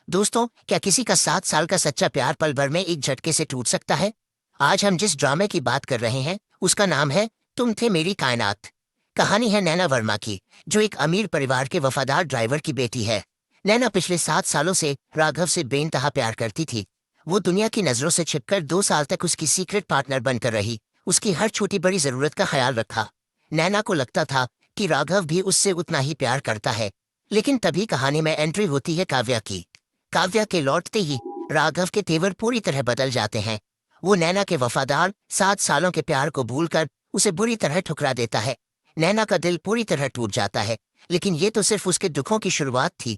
दोस्तों, क्या किसी का 7 साल का सच्चा प्यार पल भर में एक झटके से टूट सकता है? आज हम जिस ड्रामे की बात कर रहे हैं उसका नाम है तुम थे मेरी कायनात। कहानी है नैना वर्मा की, जो एक अमीर परिवार के वफादार ड्राइवर की बेटी है। नैना पिछले 7 सालों से राघव से बेइंतहा प्यार करती थी। वो दुनिया की नजरों से छिपकर 2 साल तक उसकी सीक्रेट पार्टनर बनकर रही, उसकी हर छोटी बड़ी जरूरत का ख्याल रखा। नैना को लगता था कि राघव भी उससे उतना ही प्यार करता है। लेकिन तभी कहानी में एंट्री होती है काव्या की। काव्या के लौटते ही राघव के तेवर पूरी तरह बदल जाते हैं। वो नैना के वफादार 7 सालों के प्यार को भूलकर उसे बुरी तरह ठुकरा देता है। नैना का दिल पूरी तरह टूट जाता है, लेकिन ये तो सिर्फ उसके दुखों की शुरुआत थी।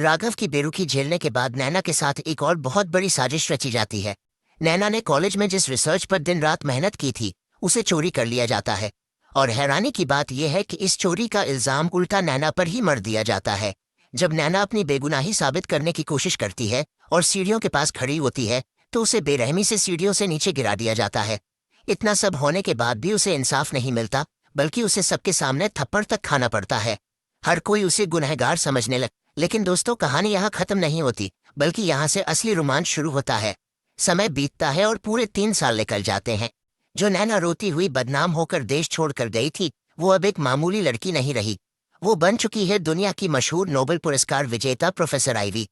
राघव की बेरुखी झेलने के बाद नैना के साथ एक और बहुत बड़ी साजिश रची जाती है। नैना ने कॉलेज में जिस रिसर्च पर दिन रात मेहनत की थी, उसे चोरी कर लिया जाता है। और हैरानी की बात यह है कि इस चोरी का इल्जाम उल्टा नैना पर ही मर दिया जाता है। जब नैना अपनी बेगुनाही साबित करने की कोशिश करती है और सीढ़ियों के पास खड़ी होती है, तो उसे बेरहमी से सीढ़ियों से नीचे गिरा दिया जाता है। इतना सब होने के बाद भी उसे इंसाफ नहीं मिलता, बल्कि उसे सबके सामने थप्पड़ तक खाना पड़ता है। हर कोई उसे गुनहगार समझने लग। लेकिन दोस्तों, कहानी यहाँ खत्म नहीं होती, बल्कि यहाँ से असली रोमांच शुरू होता है। समय बीतता है और पूरे 3 साल निकल जाते हैं। जो नैना रोती हुई बदनाम होकर देश छोड़कर गई थी, वो अब एक मामूली लड़की नहीं रही। वो बन चुकी है दुनिया की मशहूर नोबेल पुरस्कार विजेता प्रोफेसर आइवी।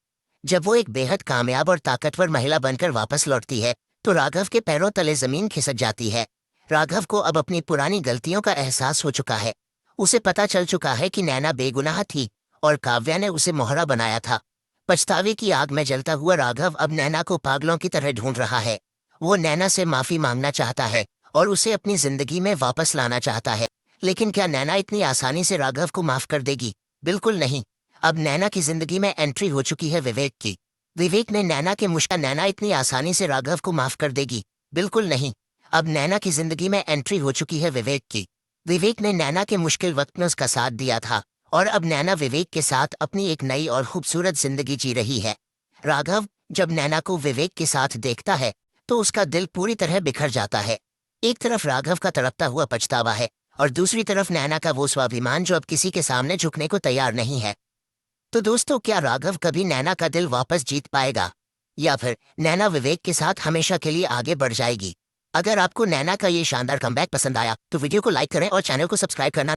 जब वो एक बेहद कामयाब और ताकतवर महिला बनकर वापस लौटती है, तो राघव के पैरों तले जमीन खिसक जाती है। राघव को अब अपनी पुरानी गलतियों का एहसास हो चुका है। उसे पता चल चुका है कि नैना बेगुनाह थी और काव्या ने उसे मोहरा बनाया था। पछतावे की आग में जलता हुआ राघव अब नैना को पागलों की तरह ढूंढ रहा है। वो नैना से माफी मांगना चाहता है और उसे अपनी जिंदगी में वापस लाना चाहता है। लेकिन क्या नैना इतनी आसानी से राघव को माफ कर देगी? बिल्कुल नहीं। अब नैना की जिंदगी में एंट्री हो चुकी है विवेक की। विवेक ने नैना के मुश्किल नैना इतनी आसानी से राघव को माफ कर देगी? बिल्कुल नहीं। अब नैना की जिंदगी में एंट्री हो चुकी है विवेक की। विवेक ने नैना के मुश्किल वक्त में उसका साथ दिया था, और अब नैना विवेक के साथ अपनी एक नई और खूबसूरत जिंदगी जी रही है। राघव जब नैना को विवेक के साथ देखता है, तो उसका दिल पूरी तरह बिखर जाता है। एक तरफ राघव का तड़पता हुआ पछतावा है, और दूसरी तरफ नैना का वो स्वाभिमान जो अब किसी के सामने झुकने को तैयार नहीं है। तो दोस्तों, क्या राघव कभी नैना का दिल वापस जीत पाएगा, या फिर नैना विवेक के साथ हमेशा के लिए आगे बढ़ जाएगी? अगर आपको नैना का ये शानदार कमबैक पसंद आया तो वीडियो को लाइक करें और चैनल को सब्सक्राइब करना